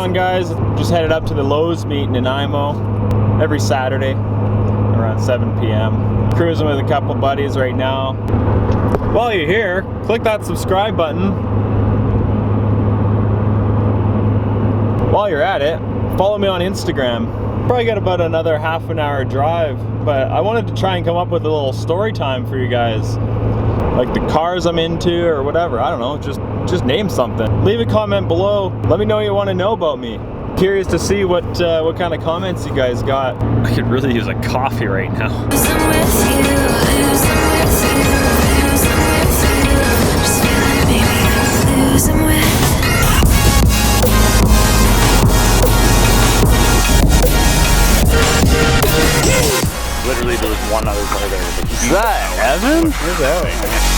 on, guys? Just headed up to the Lowe's meet in Nanaimo every Saturday around 7 p.m. Cruising with a couple buddies right now. While you're here, click that subscribe button. While you're at it, follow me on Instagram. Probably got about another half an hour drive, but I wanted to try and come up with a little story time for you guys. Like the cars I'm into or whatever, I don't know, just name something. Leave a comment below, let me know what you want to know about me. Curious to see what kind of comments you guys got. I could really use a coffee right now. Literally, there was one other car there. Is that Evan? Where's that?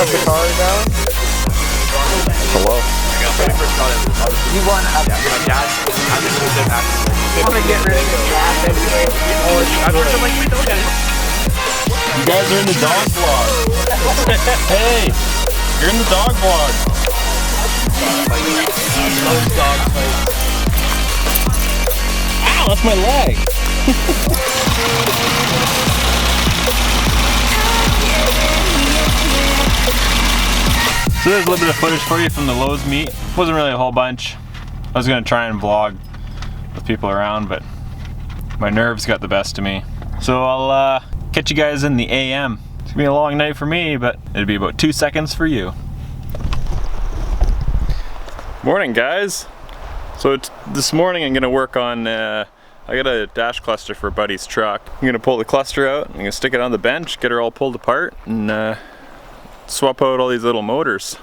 The car down? Hello. You want up? Yeah, my dad. I'm just going to sit back. I want to get rid of the gas anyway. Oh, I'm like, we don't get it. You guys are in the dog vlog. Hey, you're in the dog vlog. Ow, that's my leg. So there's a little bit of footage for you from the Lowe's meet. Wasn't really a whole bunch. I was gonna try and vlog with people around, but my nerves got the best of me. So I'll catch you guys in the AM. It's gonna be a long night for me, but it'll be about 2 seconds for you. Morning, guys. So this morning I'm gonna work on, I got a dash cluster for a buddy's truck. I'm gonna pull the cluster out, I'm gonna stick it on the bench, get her all pulled apart, and swap out all these little motors.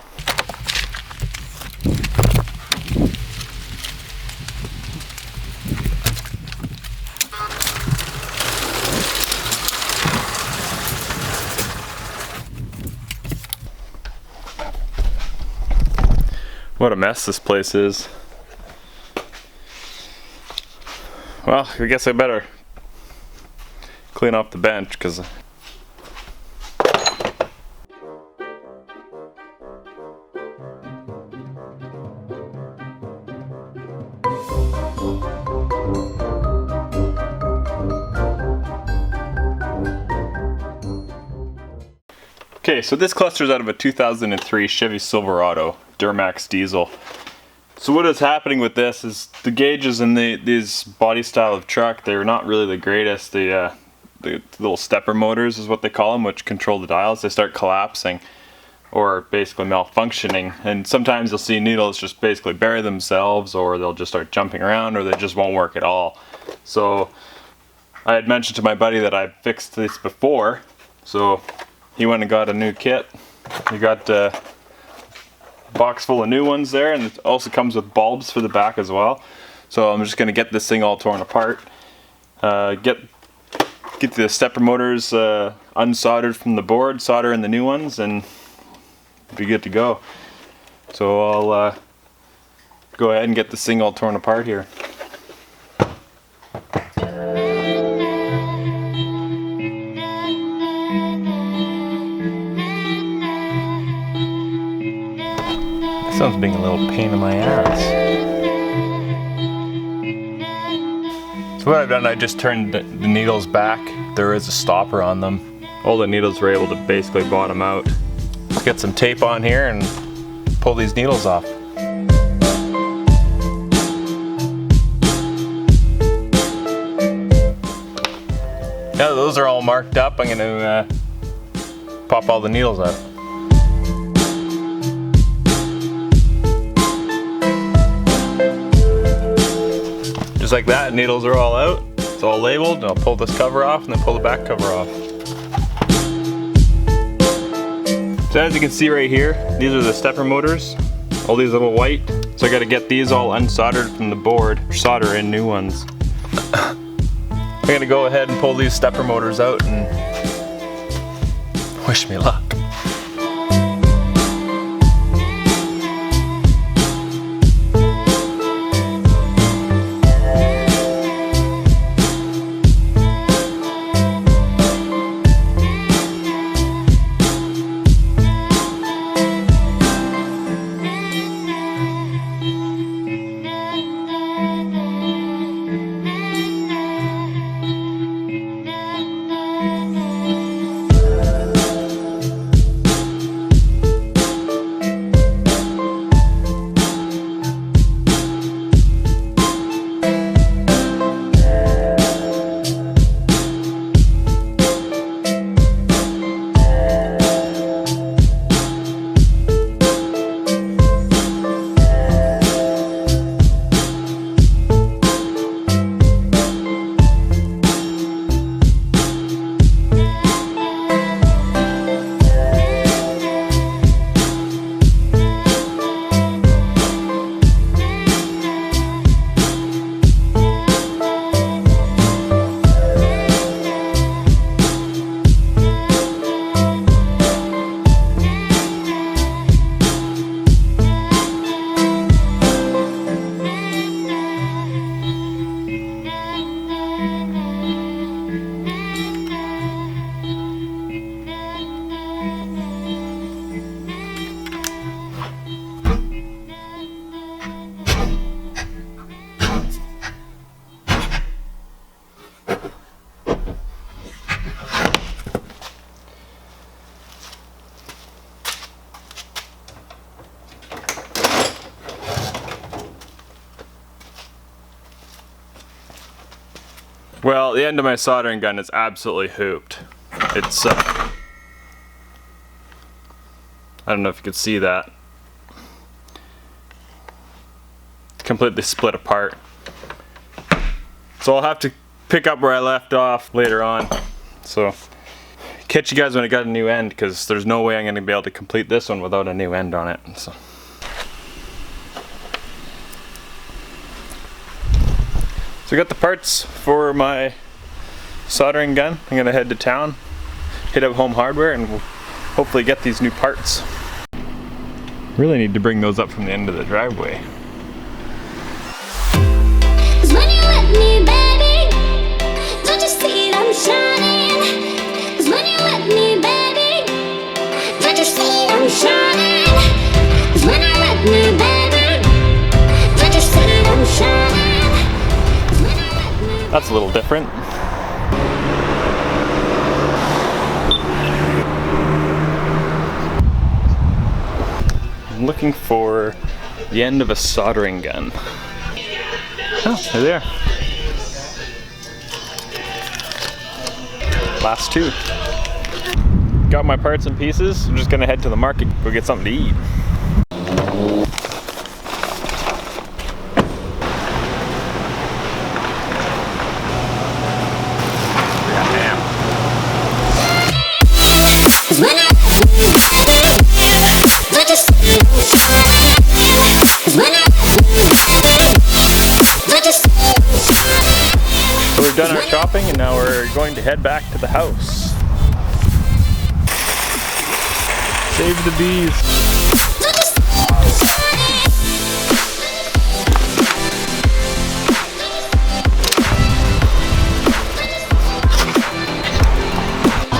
What a mess this place is. Well, I guess I better clean off the bench because okay, so this cluster is out of a 2003 Chevy Silverado Duramax diesel. So what is happening with this is the gauges in these body style of truck, they're not really the greatest. The little stepper motors is what they call them, which control the dials. They start collapsing or basically malfunctioning, and sometimes you'll see needles just basically bury themselves, or they'll just start jumping around, or they just won't work at all. So I had mentioned to my buddy that I fixed this before, so he went and got a new kit. He got a box full of new ones there, and it also comes with bulbs for the back as well. So I'm just going to get this thing all torn apart, get the stepper motors unsoldered from the board, solder in the new ones, and be good to go. So I'll go ahead and get this thing all torn apart here. one's being a little pain in my ass. So what I've done, I just turned the needles back. There is a stopper on them. All the needles were able to basically bottom out. Let's get some tape on here and pull these needles off. Now that those are all marked up, I'm gonna pop all the needles out. Just like that, needles are all out. It's all labeled, and I'll pull this cover off and then pull the back cover off. So as you can see right here, these are the stepper motors. All these little white. So I gotta get these all unsoldered from the board, solder in new ones. I'm gonna go ahead and pull these stepper motors out and wish me luck. Well, the end of my soldering gun is absolutely hooped. It's, I don't know if you can see that. Completely split apart. So I'll have to pick up where I left off later on. So, catch you guys when I got a new end, because there's no way I'm going to be able to complete this one without a new end on it. So I got the parts for my soldering gun. I'm gonna head to town, hit up Home Hardware, and we'll hopefully get these new parts. Really need to bring those up from the end of the driveway. When you let me, baby, don't you see them shining? 'Cause when you let me, baby, don't you see them shining? 'Cause when you let me, baby, don't you see them shining? That's a little different. I'm looking for the end of a soldering gun. Oh, they're there. Last two. Got my parts and pieces. I'm just gonna head to the market, go get something to eat. So we've done our shopping and now we're going to head back to the house. Save the bees.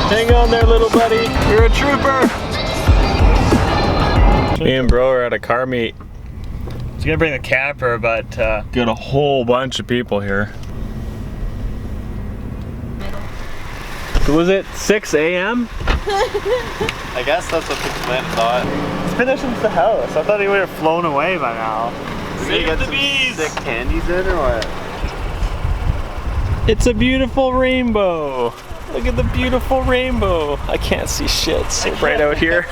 Hang on there, little buddy. You're a trooper. Me and bro are at a car meet. He's gonna bring the camper, but Got a whole bunch of people here. Was it 6 a.m.? I guess that's what the command thought. he's finished since the house. I thought he would have flown away by now. Did you get some sick candies in or what? It's a beautiful rainbow. Look at the beautiful rainbow. I can't see shit. It's so bright out here.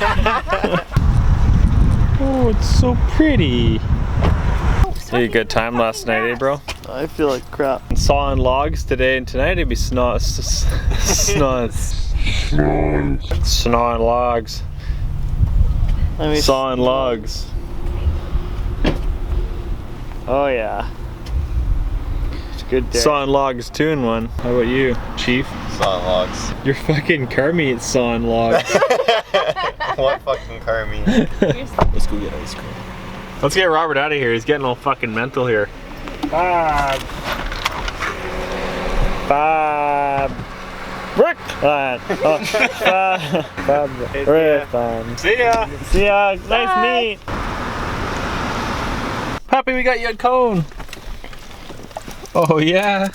Oh, it's so pretty. You had a good time last night, eh, bro? I feel like crap. Sawing logs today, and tonight it'd be snawing logs. Sawing logs. Oh yeah. It's a good day. Sawing logs 2 in 1. How about you, Chief? Sawing logs. Your fucking car meet sawing logs. What fucking car meet? Let's go get ice cream. Let's get Robert out of here. He's getting all fucking mental here. Bob. Rick! Bob. See ya! See ya. Nice meet. Puppy, we got you a cone. Oh yeah.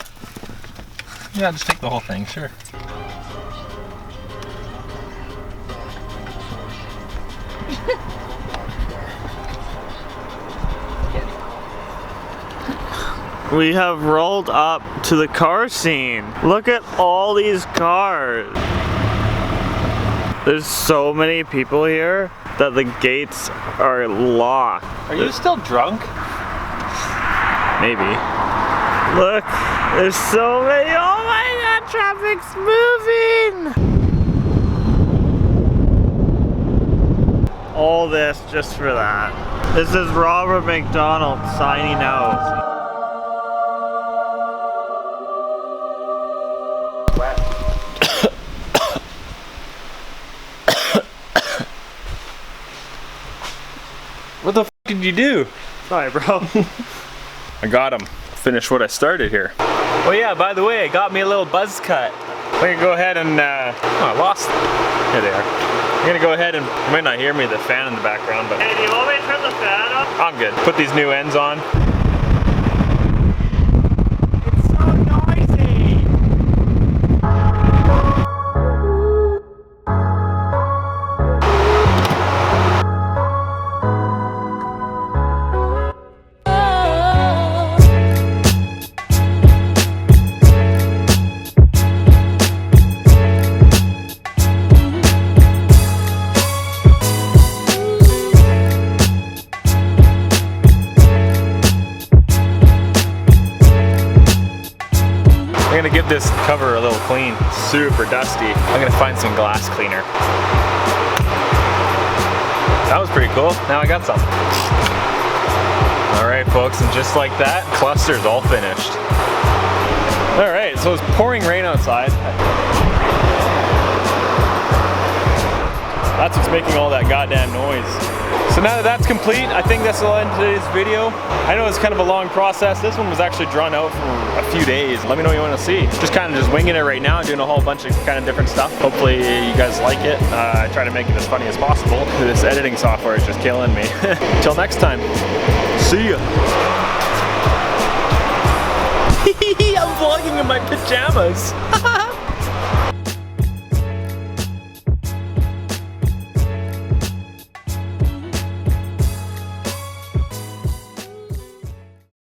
Yeah, just take the whole thing, sure. We have rolled up to the car scene. Look at all these cars. There's so many people here that the gates are locked. Are you still drunk? Maybe. Look, there's so many. Oh my god, traffic's moving! All this just for that. This is Robert McDonald signing out. What the f did you do? Sorry, bro. I got him. Finished what I started here. Oh yeah, by the way, I got me a little buzz cut. I'm gonna go ahead and, oh, I lost them. Here they are. I'm gonna go ahead and, you might not hear me, the fan in the background, but Hey, do you want me to turn the fan up? I'm good. Put these new ends on. It's so noisy! I'm gonna give this cover a little clean. Super dusty. I'm gonna find some glass cleaner. That was pretty cool. Now I got some. All right, folks, and just like that, cluster's all finished. All right, so it's pouring rain outside. That's what's making all that goddamn noise. So now that that's complete, I think this will end today's video. I know it's kind of a long process. This one was actually drawn out for a few days. Let me know what you want to see. Just kind of just winging it right now, doing a whole bunch of kind of different stuff. Hopefully you guys like it. I try to make it as funny as possible. This editing software is just killing me. Till next time, see ya. I'm vlogging in my pajamas.